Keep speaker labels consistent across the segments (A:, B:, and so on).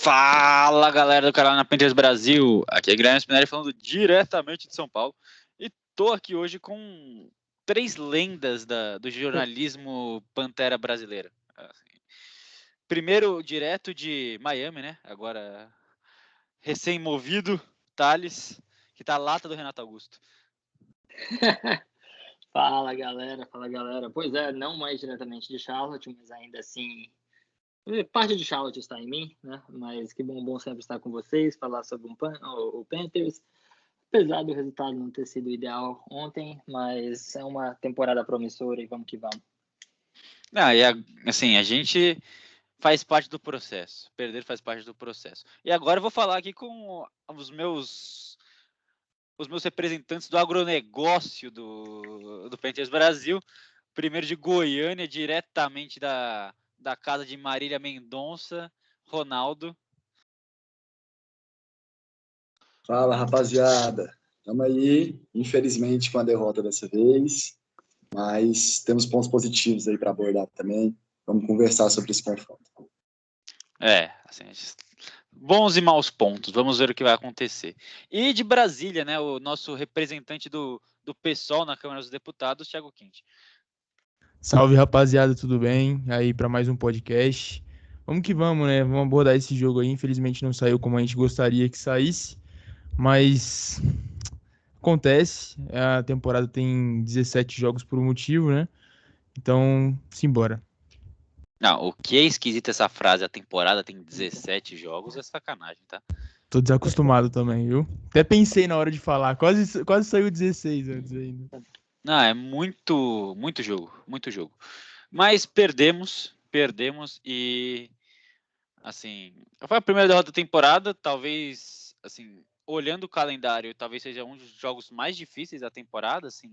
A: Fala, galera do Carolina Panthers Brasil. Aqui é Guilherme Spinelli falando diretamente de São Paulo. E tô aqui hoje com três lendas do jornalismo Pantera brasileira. Assim, primeiro, direto de Miami, né? Agora recém-movido, Thales, que tá a lata do Renato Augusto.
B: Fala, galera. Pois é, não mais diretamente de Charlotte, mas ainda assim, parte de Charlotte está em mim, né? Mas que bom sempre estar com vocês, falar sobre o Panthers. Apesar do resultado não ter sido ideal ontem, mas é uma temporada promissora e vamos que vamos.
A: Assim, a gente faz parte do processo. Perder faz parte do processo. E agora eu vou falar aqui com os meus representantes do agronegócio do Panthers Brasil. Primeiro de Goiânia, diretamente da casa de Marília Mendonça, Ronaldo.
C: Fala, rapaziada. Estamos aí, infelizmente, com a derrota dessa vez, mas temos pontos positivos aí para abordar também. Vamos conversar sobre esse confronto.
A: Assim, bons e maus pontos. Vamos ver o que vai acontecer. E de Brasília, né, o nosso representante do PSOL na Câmara dos Deputados, Thiago Quinte.
D: Salve, rapaziada, tudo bem? Aí para mais um podcast. Vamos que vamos, né? Vamos abordar esse jogo aí. Infelizmente não saiu como a gente gostaria que saísse, mas acontece. A temporada tem 17 jogos por um motivo, né? Então, simbora.
A: Não, o que é esquisito essa frase, a temporada tem 17 jogos, é sacanagem, tá?
D: Tô desacostumado também, viu? Até pensei na hora de falar, quase saiu 16 antes ainda.
A: Não, é muito jogo. Mas perdemos e, assim, foi a primeira derrota da temporada, talvez, assim, olhando o calendário, talvez seja um dos jogos mais difíceis da temporada, assim,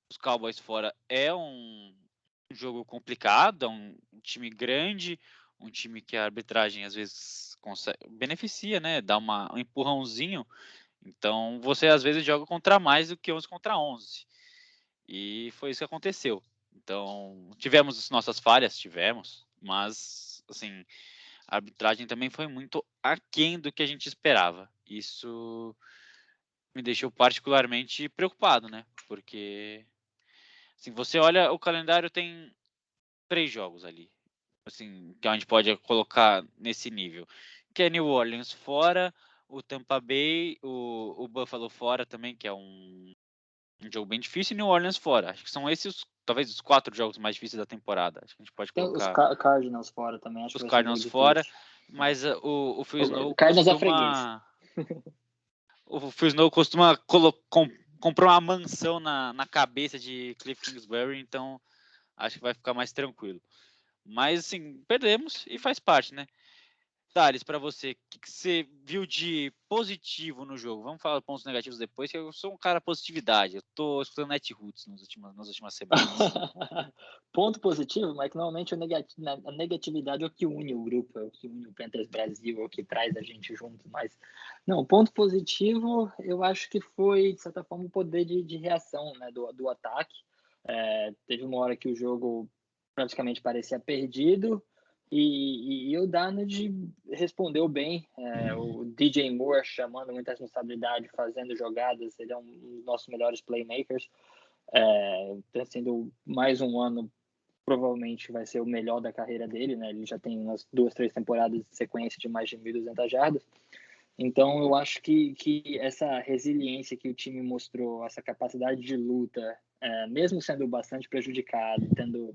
A: os Cowboys fora é um jogo complicado, é um time grande, um time que a arbitragem às vezes beneficia, né, dá um empurrãozinho, então você às vezes joga contra mais do que 11 contra 11. E foi isso que aconteceu. Então, tivemos nossas falhas, mas, assim, a arbitragem também foi muito aquém do que a gente esperava. Isso me deixou particularmente preocupado, né? Porque, assim, você olha, o calendário tem 3 jogos ali, assim, que a gente pode colocar nesse nível, que é New Orleans fora, o Tampa Bay, o Buffalo fora também, que é um jogo bem difícil, e New Orleans fora. Acho que são esses, talvez, os 4 jogos mais difíceis da temporada. Acho que a gente pode colocar...
B: Tem os Cardinals fora também. Acho
A: os
B: que
A: Cardinals fora, mas o Phil Snow costuma... o Phil Snow costuma comprar uma mansão na cabeça de Cliff Kingsbury, então acho que vai ficar mais tranquilo. Mas, assim, perdemos e faz parte, né? Thales, para você, o que você viu de positivo no jogo? Vamos falar pontos negativos depois, que eu sou um cara positividade. Eu tô escutando Netroots nas últimas semanas.
B: Ponto positivo, mas que normalmente a negatividade é o que une o grupo, é o que une o Panthers Brasil, é o que traz a gente junto. Mas, não, ponto positivo, eu acho que foi, de certa forma, o poder de reação, né, do ataque. Teve uma hora que o jogo praticamente parecia perdido, e o Darnold respondeu bem, o DJ Moore chamando muita responsabilidade, fazendo jogadas, ele é um dos nossos melhores playmakers, tá sendo mais um ano, provavelmente vai ser o melhor da carreira dele, né? Ele já tem umas 2-3 temporadas de sequência de mais de 1.200 jardas, então eu acho que essa resiliência que o time mostrou, essa capacidade de luta, mesmo sendo bastante prejudicado,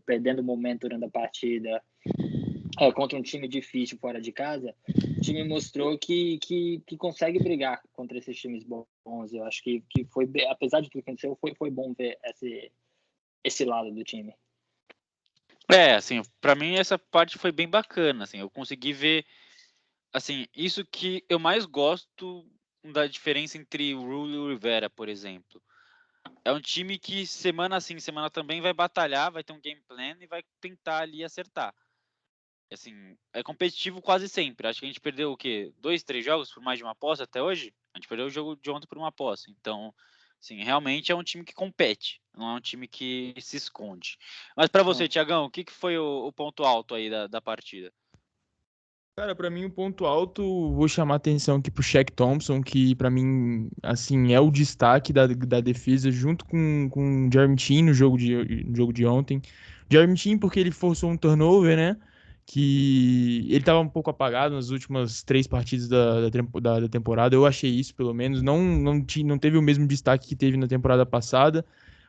B: perdendo momento durante a partida, contra um time difícil fora de casa, o time mostrou que consegue brigar contra esses times bons. Eu acho que foi, apesar de tudo que aconteceu, foi bom ver esse lado do time.
A: Assim, para mim essa parte foi bem bacana, assim, eu consegui ver, assim, isso que eu mais gosto da diferença entre o Rule e o Rivera, por exemplo. É um time que semana sim, semana também vai batalhar, vai ter um game plan e vai tentar ali acertar. Assim, é competitivo quase sempre. Acho que a gente perdeu o quê? 2, 3 jogos por mais de uma posse até hoje? A gente perdeu o jogo de ontem por uma posse. Então, assim, realmente é um time que compete, não é um time que se esconde. Mas para você, Thiagão, o que foi o ponto alto aí da partida?
D: Cara, pra mim o ponto alto, vou chamar atenção aqui pro Shaq Thompson, que pra mim, assim, é o destaque da defesa, junto com o Jeremy Chin no jogo de ontem. Jeremy Chin porque ele forçou um turnover, né? Que ele tava um pouco apagado nas últimas 3 partidas da temporada. Eu achei isso, pelo menos. Não teve o mesmo destaque que teve na temporada passada.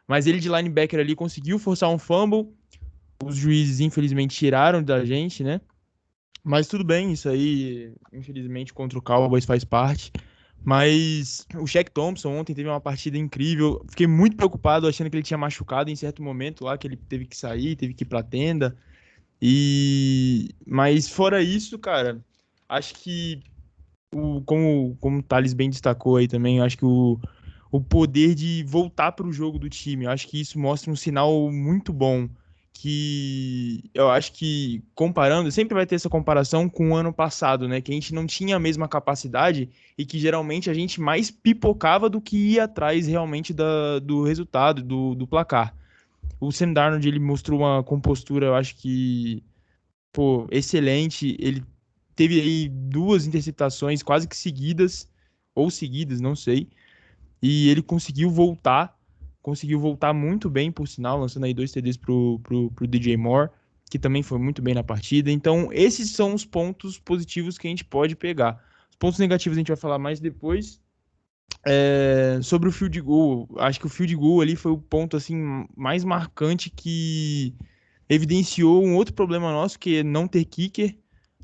D: Mas ele de linebacker ali conseguiu forçar um fumble. Os juízes, infelizmente, tiraram da gente, né? Mas tudo bem, isso aí, infelizmente, contra o Cowboys faz parte. Mas o Shaq Thompson ontem teve uma partida incrível. Fiquei muito preocupado, achando que ele tinha machucado em certo momento lá, que ele teve que sair, teve que ir pra tenda. Mas fora isso, cara, acho que, como o Thales bem destacou aí também, eu acho que o poder de voltar para o jogo do time, eu acho que isso mostra um sinal muito bom. Que eu acho que, comparando, sempre vai ter essa comparação com o ano passado, né? Que a gente não tinha a mesma capacidade e que geralmente a gente mais pipocava do que ia atrás realmente do resultado, do placar. O Sam Darnold, ele mostrou uma compostura, eu acho que, pô, excelente. Ele teve aí 2 interceptações quase que seguidas, ou seguidas, não sei. E ele conseguiu voltar muito bem, por sinal, lançando aí 2 TDs pro DJ Moore, que também foi muito bem na partida. Então, esses são os pontos positivos que a gente pode pegar. Os pontos negativos a gente vai falar mais depois. Sobre o field goal, acho que o field goal ali foi o ponto assim mais marcante que evidenciou um outro problema nosso, que é não ter kicker.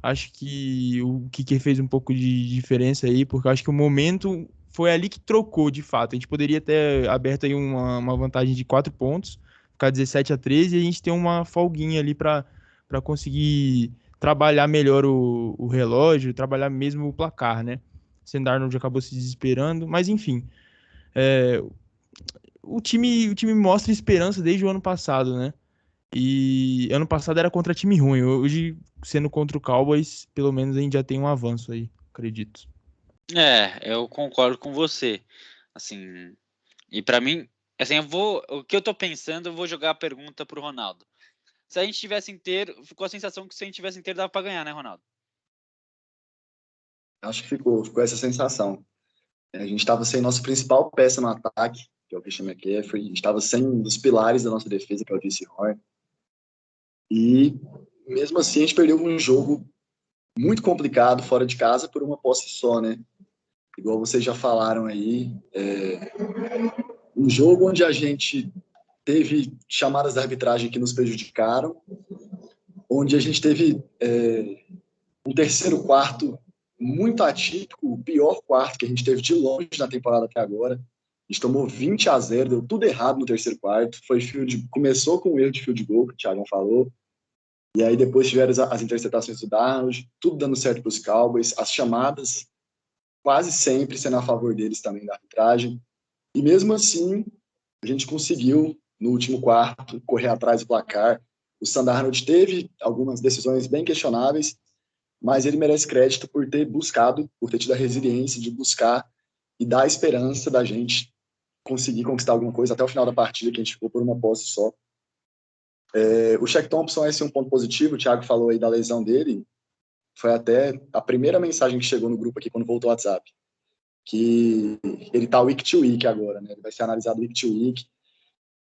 D: Acho que o kicker fez um pouco de diferença aí, porque eu acho que o momento foi ali que trocou, de fato. A gente poderia ter aberto aí uma vantagem de 4 pontos, ficar 17-13, e a gente ter uma folguinha ali para conseguir trabalhar melhor o relógio, trabalhar mesmo o placar, né? Sam Darnold acabou se desesperando, mas enfim. É, o time mostra esperança desde o ano passado, né? E ano passado era contra time ruim. Hoje, sendo contra o Cowboys, pelo menos a gente já tem um avanço aí, acredito.
A: Eu concordo com você. Assim, e pra mim, assim, o que eu tô pensando, eu vou jogar a pergunta pro Ronaldo. Se a gente tivesse inteiro, ficou a sensação que se a gente tivesse inteiro dava pra ganhar, né, Ronaldo?
C: Acho que ficou essa sensação. A gente estava sem nossa principal peça no ataque, que é o Christian McCaffrey. A gente estava sem um dos pilares da nossa defesa, que é o Jaycee Horn. E, mesmo assim, a gente perdeu um jogo muito complicado fora de casa por uma posse só, né? Igual vocês já falaram aí, um jogo onde a gente teve chamadas da arbitragem que nos prejudicaram, onde a gente teve um terceiro quarto muito atípico, o pior quarto que a gente teve de longe na temporada até agora. A gente tomou 20-0, deu tudo errado no terceiro quarto. Começou com um erro de field goal, que o Thiago falou. E aí depois tiveram as interceptações do Darnold, tudo dando certo para os Cowboys, as chamadas quase sempre sendo a favor deles também da arbitragem. E mesmo assim, a gente conseguiu, no último quarto, correr atrás do placar. O Sam Darnold teve algumas decisões bem questionáveis, mas ele merece crédito por ter buscado, por ter tido a resiliência de buscar e dar a esperança da gente conseguir conquistar alguma coisa até o final da partida, que a gente ficou por uma posse só. O Shaq Thompson, esse é um ponto positivo, o Thiago falou aí da lesão dele, foi até a primeira mensagem que chegou no grupo aqui quando voltou o WhatsApp, que ele tá week to week agora, né? Ele vai ser analisado week to week,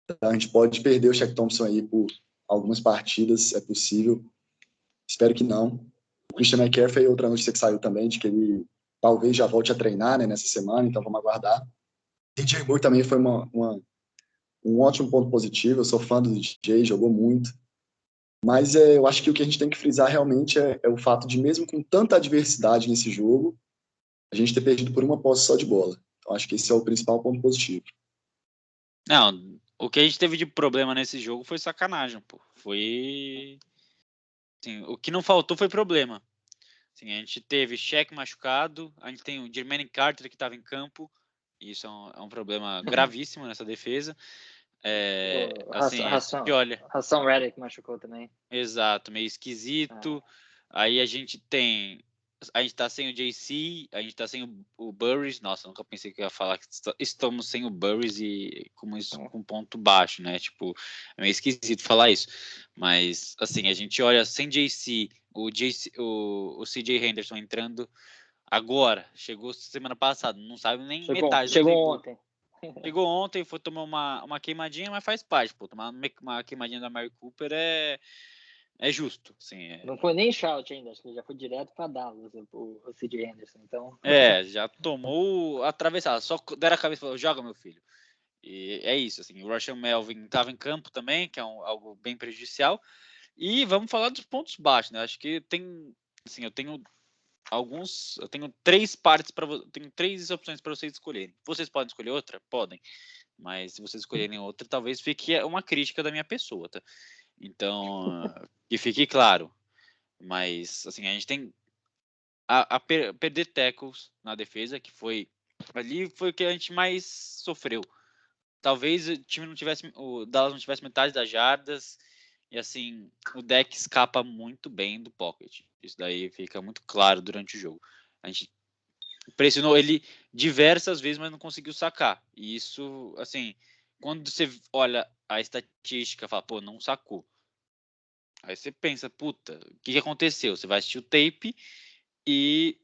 C: então a gente pode perder o Shaq Thompson aí por algumas partidas, é possível, espero que não. O Christian McCaffrey, outra notícia que saiu também, de que ele talvez já volte a treinar, né, nessa semana, então vamos aguardar. DJ Moore também foi um ótimo ponto positivo, eu sou fã do DJ, jogou muito, mas eu acho que o que a gente tem que frisar realmente é o fato de, mesmo com tanta adversidade nesse jogo, a gente ter perdido por uma posse só de bola. Então acho que esse é o principal ponto positivo.
A: Não, o que a gente teve de problema nesse jogo foi sacanagem, pô. Foi... Assim, o que não faltou foi problema. Assim, a gente teve Shaq machucado, a gente tem o Jermaine Carter que estava em campo, e isso é um problema gravíssimo nessa defesa. Assim, a gente olha...
B: Hassan Reddick machucou também.
A: Exato, meio esquisito. Aí a gente tá sem o JC, a gente tá sem o Burris. Nossa, nunca pensei que eu ia falar que estamos sem o Burris e como isso com ponto baixo, né? Tipo, é meio esquisito falar isso. Mas, assim, a gente olha sem JC, o CJ Henderson entrando agora, chegou semana passada, não sabe nem metade do playbook.
B: Ontem.
A: Chegou ontem, foi tomar uma queimadinha, mas faz parte, pô. Tomar uma queimadinha da Mary Cooper é justo, assim.
B: Não foi nem shout ainda, acho que já foi direto para Dallas, o CJ Henderson, então...
A: Já tomou a travessada, só deram a cabeça e falou, joga, meu filho. E é isso, assim, o Russell Melvin estava em campo também, que é algo bem prejudicial. E vamos falar dos pontos baixos, né? Acho que tem, assim, eu tenho três partes tenho três opções para vocês escolherem. Vocês podem escolher outra? Podem. Mas se vocês escolherem outra, talvez fique uma crítica da minha pessoa, tá? Então, que fique claro. Mas, assim, a gente tem perder tackles na defesa, que foi o que a gente mais sofreu. Talvez o Dallas não tivesse metade das jardas, e assim, o deck escapa muito bem do pocket. Isso daí fica muito claro durante o jogo. A gente pressionou ele diversas vezes, mas não conseguiu sacar. E isso, assim, quando você olha a estatística, fala, pô, não sacou. Aí você pensa, puta, o que aconteceu? Você vai assistir o tape e,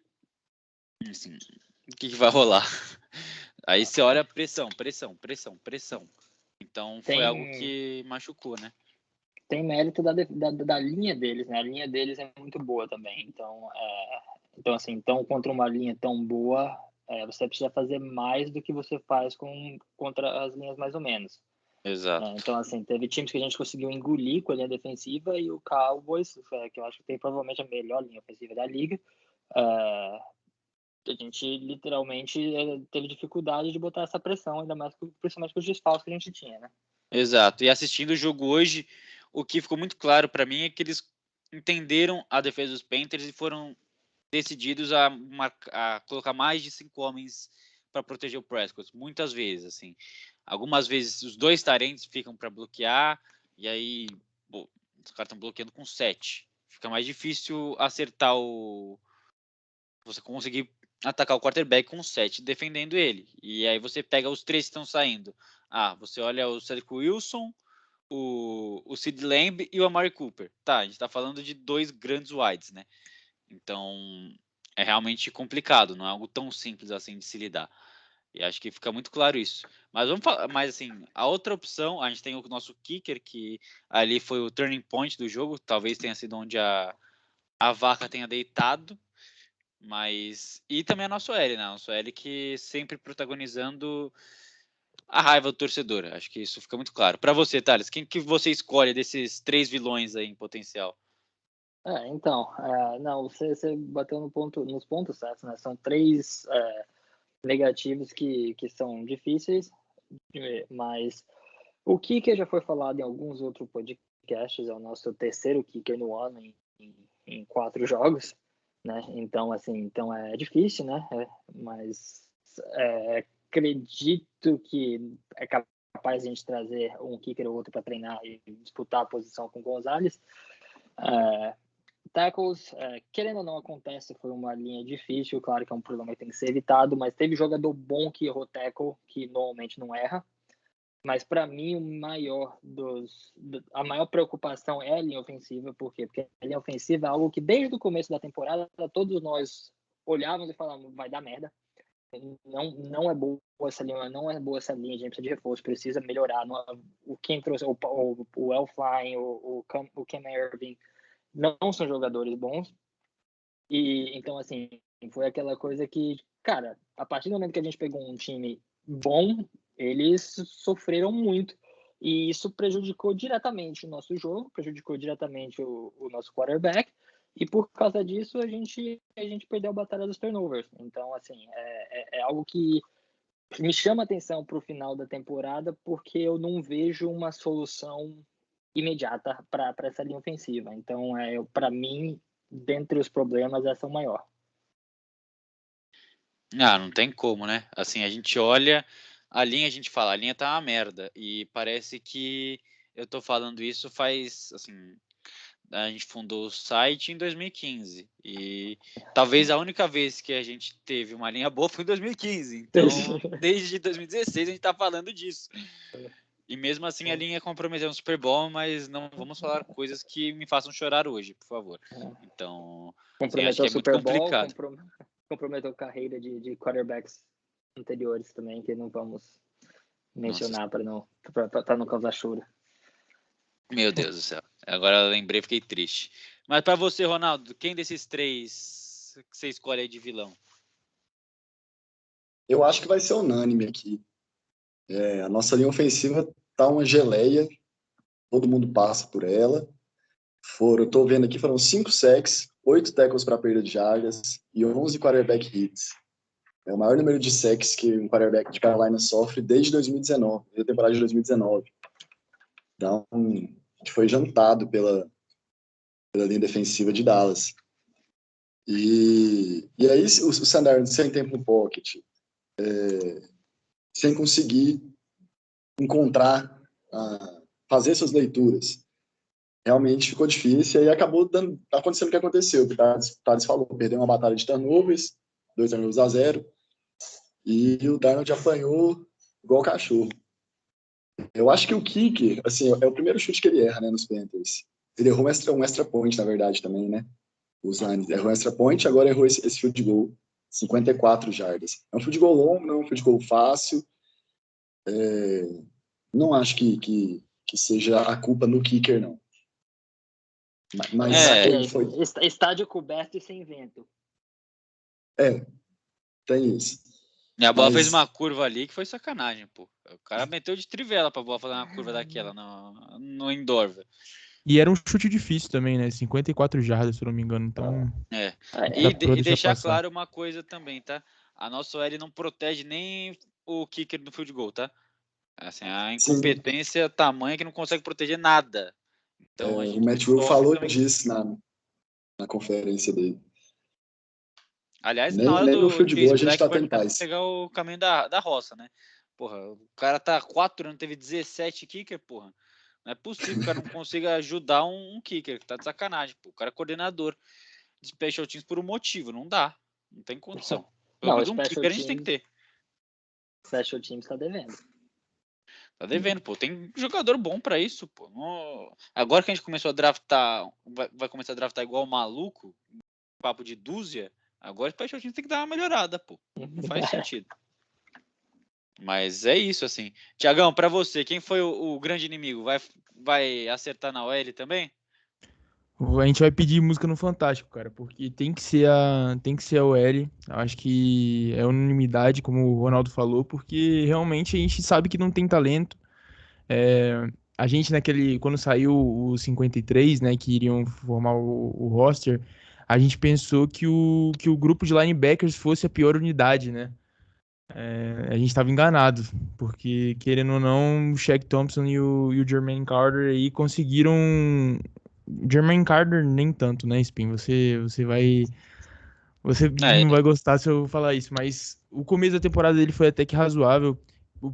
A: assim, o que vai rolar? Aí você olha pressão. Então foi algo que machucou, né?
B: Tem mérito da linha deles, né? A linha deles é muito boa também. Então assim, contra uma linha tão boa, você precisa fazer mais do que você faz contra as linhas mais ou menos.
A: Exato.
B: Então, assim, teve times que a gente conseguiu engolir com a linha defensiva e o Cowboys, que eu acho que tem provavelmente a melhor linha ofensiva da liga, a gente literalmente teve dificuldade de botar essa pressão, ainda mais principalmente com os desfalques que a gente tinha, né?
A: Exato. E assistindo o jogo hoje, o que ficou muito claro para mim é que eles entenderam a defesa dos Panthers e foram decididos a colocar mais de 5 homens para proteger o Prescott. Muitas vezes, assim. Algumas vezes os dois tarentes ficam para bloquear e aí os caras estão bloqueando com 7. Fica mais difícil acertar você conseguir atacar o quarterback com 7 defendendo ele. E aí você pega os 3 que estão saindo. Você olha o Cedric Wilson, o Sid Lamb e o Amari Cooper. Tá, a gente tá falando de 2 grandes wides, né? Então, é realmente complicado, não é algo tão simples assim de se lidar. E acho que fica muito claro isso. Mas vamos falar, mas assim, a outra opção, a gente tem o nosso kicker, que ali foi o turning point do jogo, talvez tenha sido onde a vaca tenha deitado, e também a nossa OL, né? A nossa OL que sempre protagonizando a raiva do torcedor. Acho que isso fica muito claro. Para você, Thales, quem que você escolhe desses 3 vilões aí em potencial?
B: Não, você bateu nos pontos certos, né? São 3 negativos que são difíceis, mas o kicker já foi falado em alguns outros podcasts, é o nosso terceiro kicker no ano em 4 jogos, né? Então, assim, é difícil, né? Mas acredito que é capaz de a gente trazer um kicker ou outro para treinar e disputar a posição com o Gonzalez. Tackles, querendo ou não, acontece, foi uma linha difícil, claro que é um problema que tem que ser evitado, mas teve jogador bom que errou tackle, que normalmente não erra. Mas para mim a maior preocupação é a linha ofensiva, por quê? Porque a linha ofensiva é algo que desde o começo da temporada todos nós olhávamos e falávamos, vai dar merda. Não é boa essa linha, não é boa essa linha, a gente precisa de reforço, precisa melhorar. Quem trouxe o Elfline, o Cam Irving, não são jogadores bons. E então, assim, foi aquela coisa que, cara, a partir do momento que a gente pegou um time bom, eles sofreram muito. E isso prejudicou diretamente o nosso jogo, prejudicou diretamente o nosso quarterback. E por causa disso, a gente perdeu a batalha dos turnovers. Então, assim, é algo que me chama atenção para o final da temporada, porque eu não vejo uma solução imediata para essa linha ofensiva. Então, para mim, dentre os problemas, essa é o maior.
A: Não tem como, né? Assim, a gente olha a linha, a gente fala, a linha tá uma merda. E parece que eu tô falando isso faz, assim, a gente fundou o site em 2015. E talvez a única vez que a gente teve uma linha boa foi em 2015. Então, desde 2016 a gente tá falando disso. E mesmo assim a linha comprometeu no Super Bowl, mas não vamos falar coisas que me façam chorar hoje, por favor. Então, assim, acho
B: Comprometeu
A: que
B: o
A: é muito
B: Super Bowl,
A: complicado.
B: comprometeu a carreira de quarterbacks anteriores também, que não vamos mencionar para não causar choro.
A: Meu Deus do céu. Agora eu lembrei, fiquei triste. Mas para você, Ronaldo, quem desses três que você escolhe aí de vilão?
C: Eu acho que vai ser unânime aqui. A nossa linha ofensiva tá uma geleia, todo mundo passa por ela. Eu tô vendo aqui, foram 5 sacks, 8 tackles para perda de jardas e 11 quarterback hits. É o maior número de sacks que um quarterback de Carolina sofre desde 2019, desde a temporada de 2019. Então, a gente foi jantado pela linha defensiva de Dallas. E aí o Sandarno sem tempo no pocket, sem conseguir encontrar, fazer suas leituras, realmente ficou difícil e aí acabou acontecendo o que aconteceu. O Thales falou, perdeu uma batalha de turnovers, 2 turnovers a 0, e o Darnold apanhou igual cachorro. Eu acho que o kicker, assim, é o primeiro chute que ele erra, né, nos Panthers. Ele errou um extra point, na verdade, também, né? Os Lions errou um extra point, agora errou esse field goal, 54 jardas. É um field goal longo, não é um field goal fácil. Não acho que seja a culpa no kicker, não. Mas foi...
B: Estádio coberto e sem vento.
C: Tem isso.
A: E a bola fez uma curva ali que foi sacanagem, pô. O cara meteu de trivela pra bola fazer uma curva daquela no indoor, velho.
D: E era um chute difícil também, né? 54 jardas, se eu não me engano. Então.
A: E deixar claro uma coisa também, tá? A nossa OL não protege nem o kicker do field goal, tá? Assim, a incompetência tamanha que não consegue proteger nada. Então,
C: o Matt Rhule falou disso na conferência dele.
A: Aliás, na hora do
C: field goal a gente tá tendo paz.
A: Pegar o caminho da roça, né? Porra, o cara tá 4 anos, teve 17 kicker, porra. Não é possível que o cara não consiga ajudar um kicker, que tá de sacanagem, pô. O cara é coordenador de special teams por um motivo, não dá. Não tem condição. Pelo menos um kicker a gente tem que ter.
B: Special teams tá devendo.
A: Tá devendo, pô. Tem jogador bom pra isso, pô. Agora que a gente começou a draftar, vai começar a draftar igual maluco, papo de dúzia, agora o special teams tem que dar uma melhorada, pô. Não faz sentido. Mas é isso, assim. Tiagão, pra você, quem foi o grande inimigo? Vai acertar na OL também?
D: A gente vai pedir música no Fantástico, cara, porque tem que ser a OL. Acho que é unanimidade, como o Ronaldo falou, porque realmente a gente sabe que não tem talento. A gente quando saiu os 53, né, que iriam formar o roster, a gente pensou que o grupo de linebackers fosse a pior unidade, né? A gente estava enganado, porque querendo ou não, o Shaq Thompson e o Jermaine Carter aí conseguiram. Jermaine Carter nem tanto, né, Spin? Você não vai gostar se eu falar isso, mas o começo da temporada dele foi até que razoável.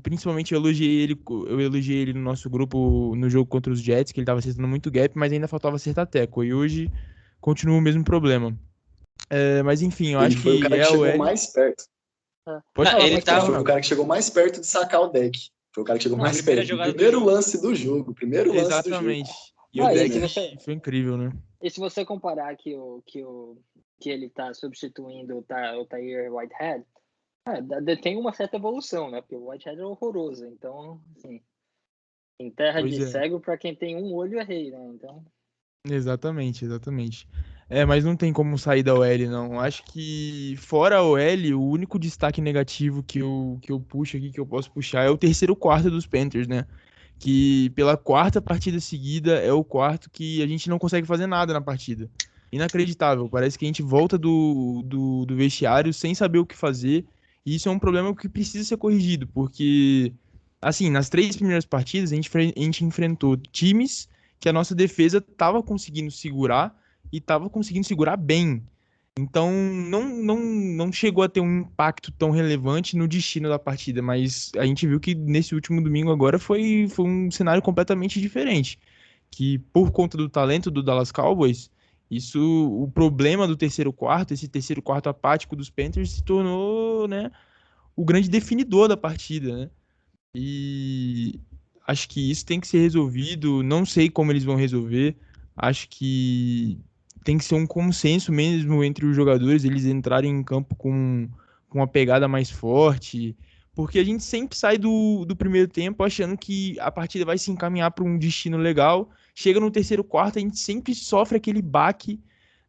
D: Principalmente eu elogiei ele no nosso grupo no jogo contra os Jets, que ele estava acertando muito gap, mas ainda faltava acertar tackle. E hoje continua o mesmo problema. Mas enfim, eu acho que
C: foi o cara que chegou mais perto.
D: Pode falar,
C: foi o cara que chegou mais perto de sacar o deck. Foi o cara que chegou mais perto. Primeiro lance do jogo.
D: Exatamente. E o deck foi incrível, né?
B: E se você comparar que ele tá substituindo o Tahir Whitehead, tem uma certa evolução, né? Porque o Whitehead é horroroso. Então, assim, em terra de cego, para quem tem um olho é rei, né? Então...
D: Exatamente. Mas não tem como sair da OL, não. Acho que, fora a OL, o único destaque negativo que eu puxo aqui, que eu posso puxar, é o terceiro quarto dos Panthers, né? Que pela quarta partida seguida é o quarto que a gente não consegue fazer nada na partida. Inacreditável. Parece que a gente volta do vestiário sem saber o que fazer. E isso é um problema que precisa ser corrigido, porque, assim, nas 3 primeiras partidas a gente enfrentou times que a nossa defesa estava conseguindo segurar e estava conseguindo segurar bem. Então, não chegou a ter um impacto tão relevante no destino da partida, mas a gente viu que nesse último domingo agora foi um cenário completamente diferente. Que por conta do talento do Dallas Cowboys, o problema do terceiro quarto, esse terceiro quarto apático dos Panthers, se tornou, né, o grande definidor da partida, né? E acho que isso tem que ser resolvido. Não sei como eles vão resolver. Acho que tem que ser um consenso mesmo entre os jogadores, eles entrarem em campo com uma pegada mais forte. Porque a gente sempre sai do primeiro tempo achando que a partida vai se encaminhar para um destino legal. Chega no terceiro quarto, a gente sempre sofre aquele baque,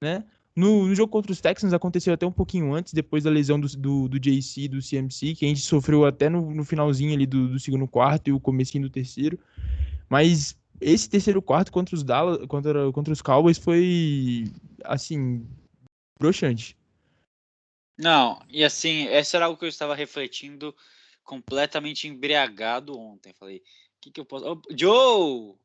D: né? No jogo contra os Texans aconteceu até um pouquinho antes, depois da lesão do JC e do CMC, que a gente sofreu até no finalzinho ali do segundo quarto e o comecinho do terceiro. Mas esse terceiro quarto contra os Dallas, contra os Cowboys foi, assim, broxante.
A: Não, e assim, essa era algo que eu estava refletindo completamente embriagado ontem. Falei, o que eu posso... Joe!